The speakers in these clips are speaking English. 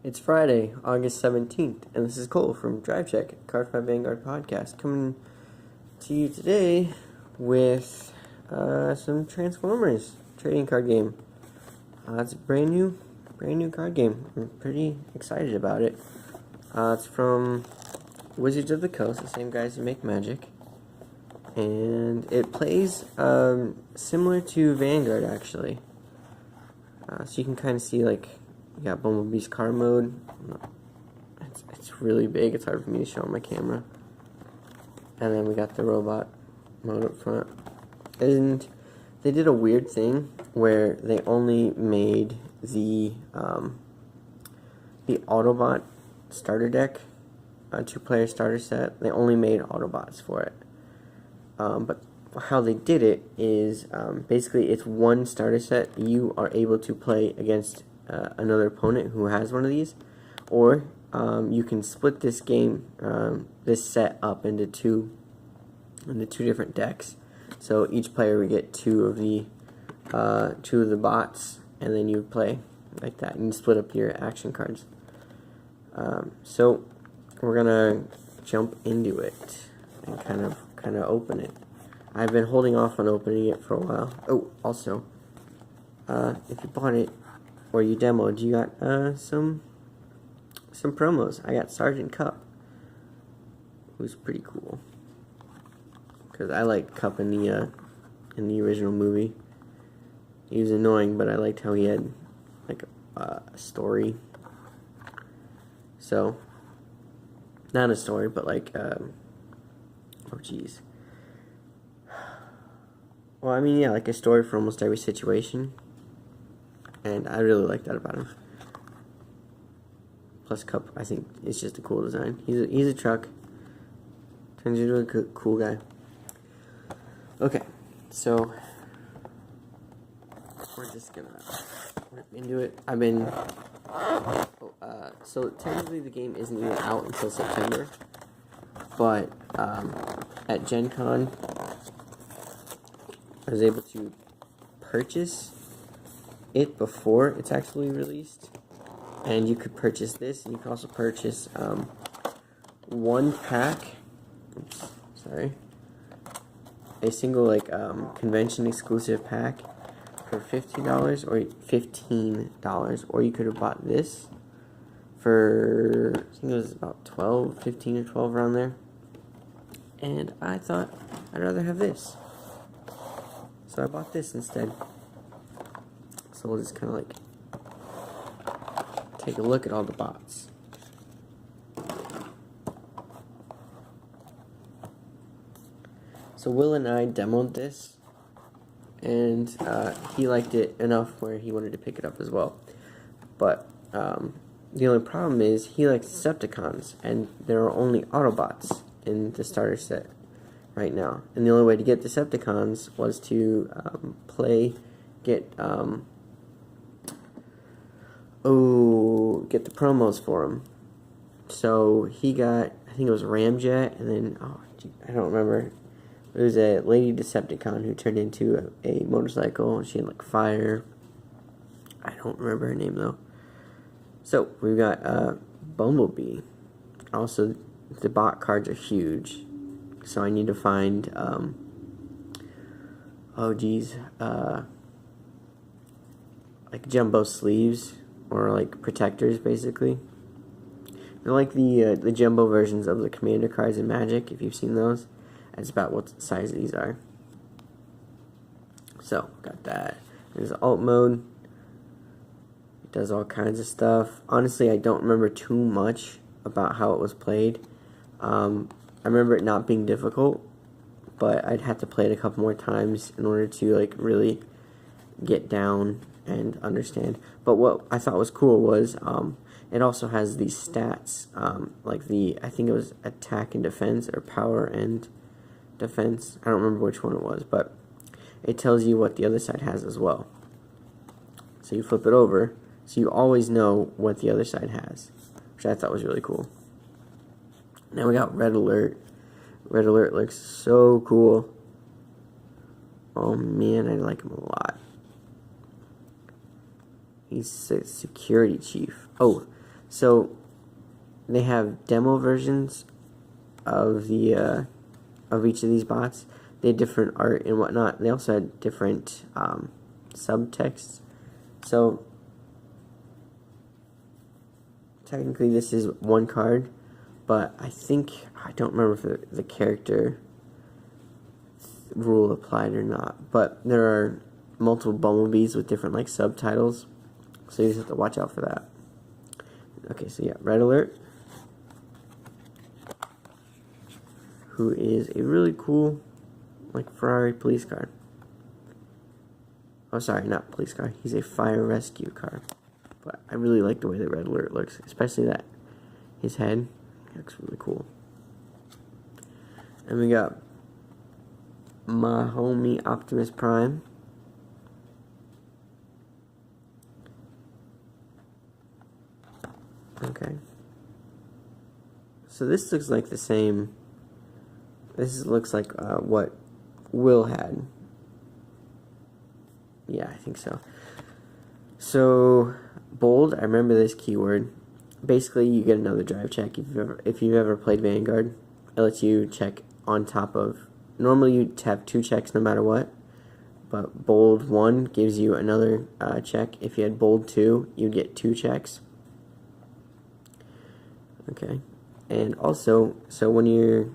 It's Friday, August 17th, and this is Cole from Drive Check, Card 5 Vanguard podcast, coming to you today with some Transformers trading card game. It's a brand new card game. I'm pretty excited about it. It's from Wizards of the Coast, the same guys who make Magic, and it plays similar to Vanguard, actually. So you can kind of see, like, you got Bumblebee's car mode. It's really big. It's hard for me to show on my camera. And then we got the robot mode up front. And they did a weird thing where they only made the Autobot starter deck, a 2-player starter set. They only made Autobots for it. But how they did it is basically it's one starter set. You are able to play against another opponent who has one of these, or you can split this game, this set up into two different decks. So each player would get two of the bots, and then you would play like that, and you split up your action cards. So we're gonna jump into it and kind of open it. I've been holding off on opening it for a while. Oh, also, if you bought it or you demoed, you got some promos. I got Sergeant Cup, who's pretty cool, because I liked Cup in the original movie. He was annoying, but I liked how he had like a story. So, not a story, but like oh geez. Well, I mean, yeah, like a story for almost every situation. And I really like that about him. Plus, Cup, I think, is just a cool design. He's a truck. Turns into a cool guy. Okay, so we're just gonna rip into it. So technically the game isn't even out until September. But at GenCon, I was able to purchase it before it's actually released, and you could purchase this, and you can also purchase one pack. Oops, sorry, a single like convention exclusive pack for $15 or $15, or you could have bought this for, I think it was about 12, 15 or 12 around there. And I thought I'd rather have this, so I bought this instead. So we'll just kind of like take a look at all the bots. So Will and I demoed this, and he liked it enough where he wanted to pick it up as well. But the only problem is he likes Decepticons, and there are only Autobots in the starter set right now. And the only way to get Decepticons was to get the promos for him. So he got, I think it was Ramjet, and then, I don't remember. It was a lady Decepticon who turned into a motorcycle, and she had like fire. I don't remember her name though. So we've got Bumblebee. Also, the bot cards are huge, so I need to find like jumbo sleeves, or like protectors, basically. They're like the jumbo versions of the commander cards in Magic, if you've seen those. That's about what size these are. So, got that. There's alt mode. It does all kinds of stuff. Honestly, I don't remember too much about how it was played. I remember it not being difficult, but I'd have to play it a couple more times in order to like really get down and understand. But what I thought was cool was it also has these stats, like I think it was attack and defense, or power and defense. I don't remember which one it was, but it tells you what the other side has as well. So you flip it over, so you always know what the other side has, which I thought was really cool. Now we got Red Alert. Red Alert looks so cool. Oh man, I like him a lot. He's a security chief. Oh, So they have demo versions of the of each of these bots. They had different art and whatnot. They also had different subtexts. So technically this is one card, but I don't remember if the character rule applied or not. But there are multiple bumblebees with different like subtitles, so you just have to watch out for that. Okay, so yeah, Red Alert, who is a really cool like Ferrari police car. Oh, sorry, not police car. He's a fire rescue car. But I really like the way that Red Alert looks, especially that his head looks really cool. And we got my homie Optimus Prime. Okay. So this looks like the same. This looks like what Will had. Yeah, I think so. So bold, I remember this keyword. Basically, you get another drive check if you've ever played Vanguard. It lets you check on top of. Normally, you'd have 2 checks no matter what, but bold 1 gives you another check. If you had bold 2, you'd get 2 checks. Okay, and also, so when you're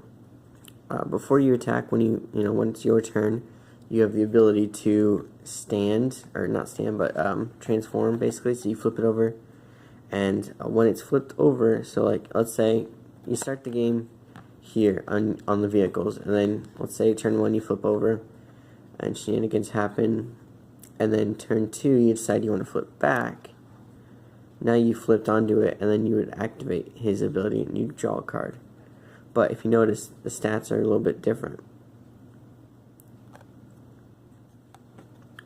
before you attack, when when it's your turn, you have the ability to stand, or not stand, but transform, basically. So you flip it over, and when it's flipped over, so like, let's say you start the game here on the vehicles, and then let's say turn 1 you flip over, and shenanigans happen, and then turn 2 you decide you want to flip back. Now you flipped onto it, and then you would activate his ability, and you draw a card. But if you notice, the stats are a little bit different.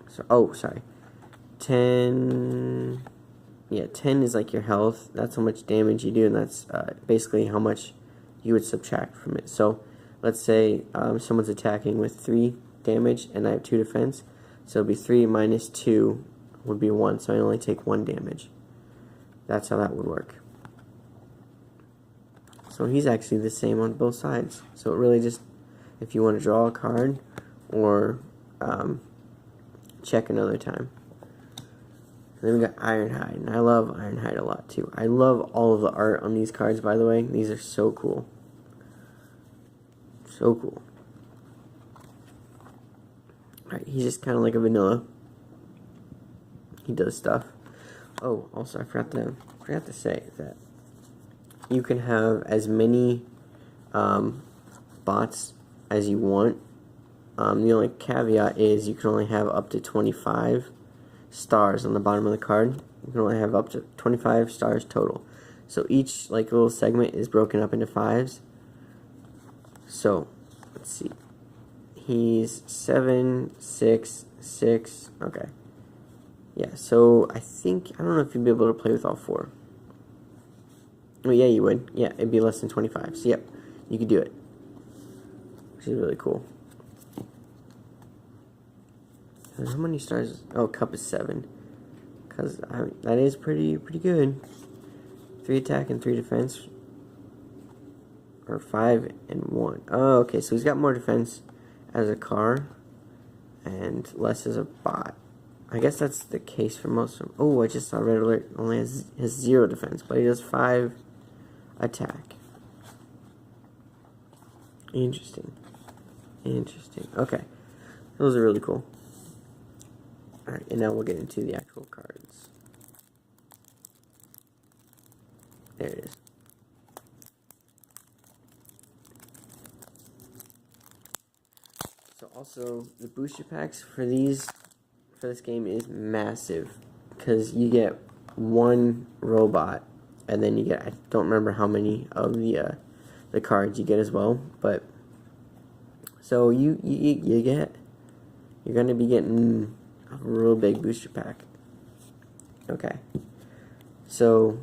So, oh, sorry. 10... Yeah, 10 is like your health. That's how much damage you do, and that's basically how much you would subtract from it. So, let's say someone's attacking with 3 damage, and I have 2 defense. So, it'll be 3 minus 2 would be 1, so I only take 1 damage. That's how that would work. So he's actually the same on both sides. So it really just, if you want to draw a card or check another time. And then we got Ironhide, and I love Ironhide a lot too. I love all of the art on these cards, by the way. These are so cool. So cool. Alright, he's just kind of like a vanilla. He does stuff. Oh, also I forgot to say that you can have as many bots as you want. The only caveat is you can only have up to 25 stars on the bottom of the card. You can only have up to 25 stars total. So each like little segment is broken up into 5s. So let's see. He's 7, 6, 6. Okay. Yeah, so I don't know if you'd be able to play with all 4. Oh, yeah, you would. Yeah, it'd be less than 25. So, yep, you could do it. Which is really cool. And how many stars? Oh, cup is 7. Because that is pretty good. 3 attack and 3 defense. Or 5 and 1. Oh, okay, so he's got more defense as a car and less as a bot. I guess that's the case for most of them. Oh, I just saw Red Alert only has 0 defense, but he does 5 attack. Interesting. Okay. Those are really cool. Alright, and now we'll get into the actual cards. There it is. So also, the booster packs for this game is massive, because you get 1 robot, and then you get, I don't remember how many of the cards you get as well, but so you're gonna be getting a real big booster pack. Okay, so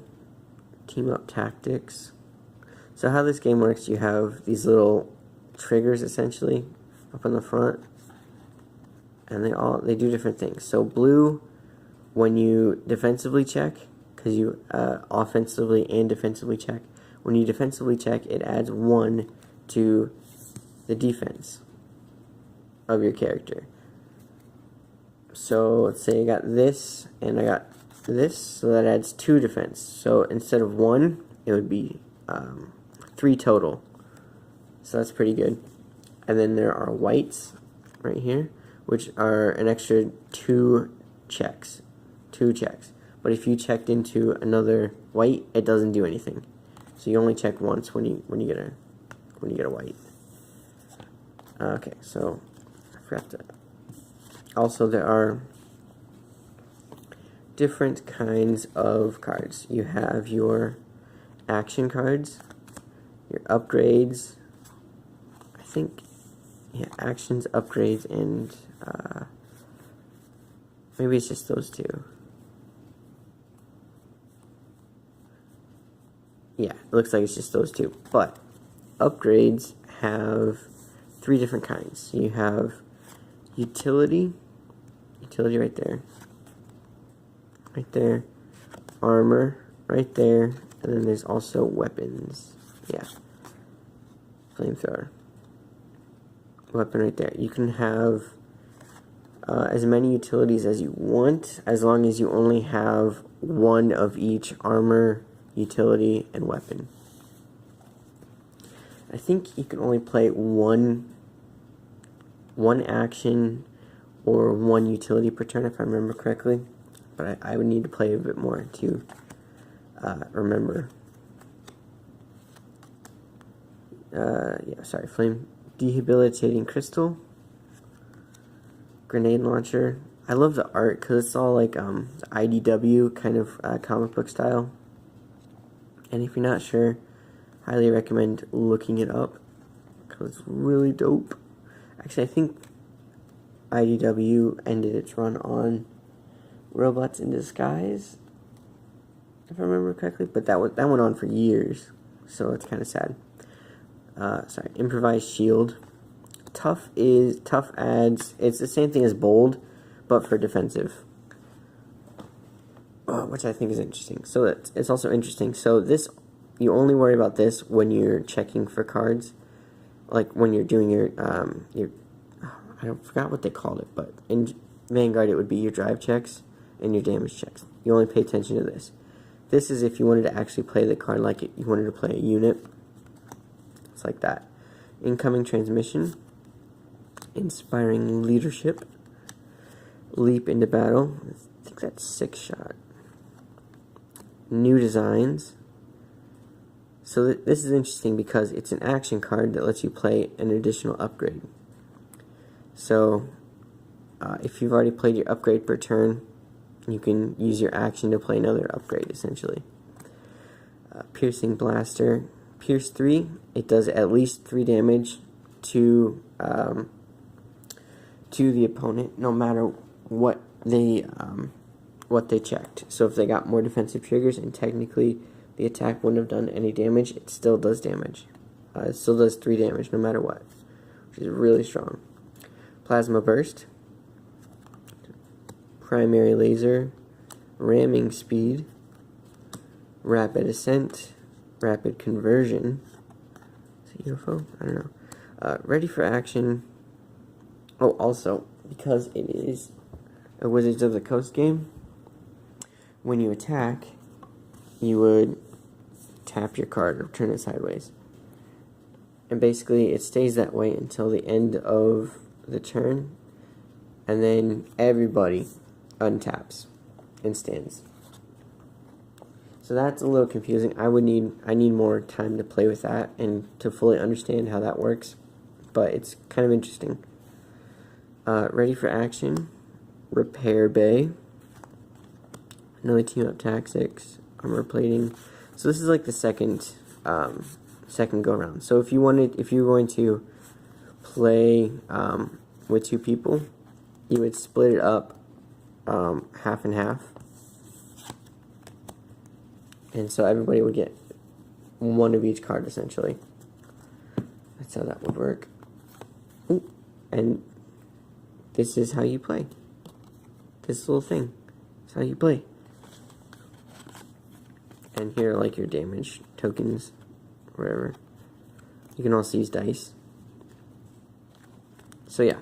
team up tactics. So how this game works, you have these little triggers essentially up on the front, and they do different things. So blue, when you defensively check, because you offensively and defensively check. When you defensively check, it adds 1 to the defense of your character. So let's say I got this and I got this, so that adds 2 defense. So instead of 1, it would be 3 total. So that's pretty good. And then there are whites right here, which are an extra 2 checks. 2 checks. But if you checked into another white, it doesn't do anything. So you only check once when you get a white. Okay, so I forgot to. Also, there are different kinds of cards. You have your action cards, your upgrades. I think, yeah, actions, upgrades, and maybe it's just those 2. Yeah, it looks like it's just those 2. But upgrades have 3 different kinds. You have utility right there, armor right there, and then there's also weapons. Yeah, flamethrower, weapon right there. You can have as many utilities as you want, as long as you only have 1 of each: armor, utility, and weapon. I think you can only play one action or 1 utility per turn, if I remember correctly. But I would need to play a bit more to remember. Yeah, sorry. Flame debilitating crystal, grenade launcher. I love the art because it's all like IDW kind of comic book style. And if you're not sure, highly recommend looking it up because it's really dope. Actually, I think IDW ended its run on Robots in Disguise, if I remember correctly, but that went on for years, so it's kind of sad. Sorry, improvised shield. Tough adds. It's the same thing as bold, but for defensive, which I think is interesting. So it's also interesting. So this, you only worry about this when you're checking for cards, like when you're doing your I forgot what they called it, but in Vanguard it would be your drive checks and your damage checks. You only pay attention to this. This is if you wanted to actually play the card like you wanted to play a unit. It's like that. Incoming transmission. Inspiring leadership. Leap into battle. I think that's 6 shot. New designs. So this is interesting because it's an action card that lets you play an additional upgrade. So if you've already played your upgrade per turn, you can use your action to play another upgrade, essentially. Piercing blaster. Pierce 3. It does at least 3 damage to the opponent, no matter what they checked. So if they got more defensive triggers and technically the attack wouldn't have done any damage, it still does damage. It still does 3 damage no matter what, which is really strong. Plasma burst. Primary laser. Ramming speed. Rapid ascent. Rapid conversion. Is it UFO? I don't know. Ready for action. Oh, also, because it is a Wizards of the Coast game, when you attack, you would tap your card or turn it sideways. And basically, it stays that way until the end of the turn, and then everybody untaps and stands. So that's a little confusing. I need more time to play with that and to fully understand how that works, but it's kind of interesting. Ready for action. Repair bay. Another team up tactics. Armor plating. So this is like the second go round. So if you're going to play with 2 people, you would split it up half and half, and so everybody would get 1 of each card essentially. That's how that would work. Ooh, and this is how you play. This little thing is how you play. And here are like your damage tokens, whatever. You can also use dice. So yeah.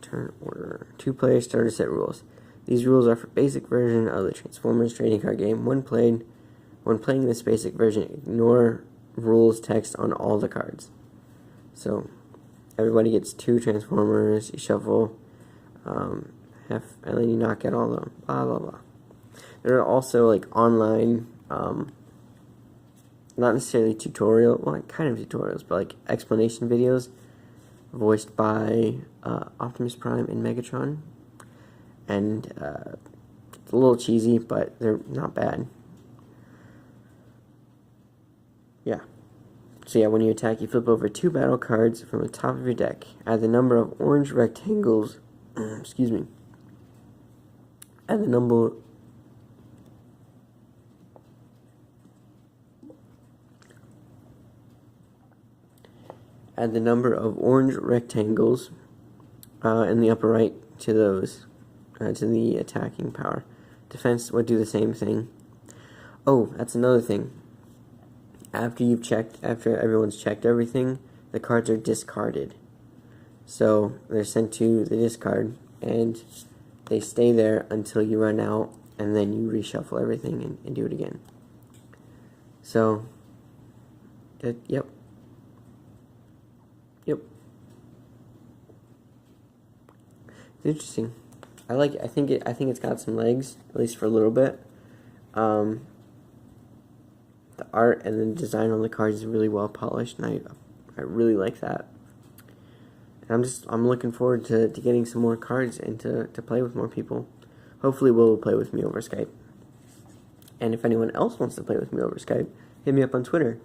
Turn order. 2-player starter set rules. These rules are for basic version of the Transformers trading card game. When playing this basic version, ignore rules text on all the cards. So everybody gets 2 Transformers, you shuffle, and then you knock out all of them, blah blah blah. There are also like online, not necessarily tutorial, well, kind of tutorials, but like explanation videos voiced by Optimus Prime and Megatron. And it's a little cheesy, but they're not bad. Yeah. So yeah, when you attack, you flip over 2 battle cards from the top of your deck. Add the number of orange rectangles. Excuse me. Add the number. Add the number of orange rectangles in the upper right to those, to the attacking power. Defense would do the same thing. Oh, that's another thing. After everyone's checked everything, the cards are discarded. So they're sent to the discard, and they stay there until you run out, and then you reshuffle everything and do it again. So, yep. It's interesting. I like it. I think it's got some legs, at least for a little bit. The art and the design on the cards is really well polished, and I really like that. And I'm looking forward to getting some more cards and to play with more people. Hopefully Will will play with me over Skype. And if anyone else wants to play with me over Skype, hit me up on Twitter.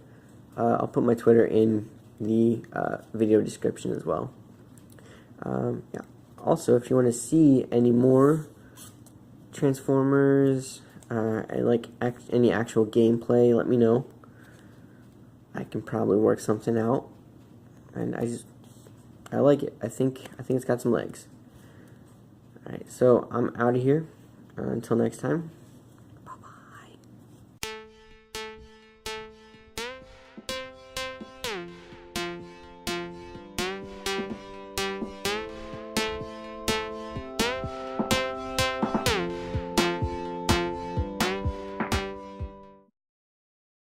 I'll put my Twitter in the video description as well. Yeah. Also, if you want to see any more Transformers, and like any actual gameplay, let me know. I can probably work something out. And I like it. I think it's got some legs. Alright, so I'm out of here. Until next time.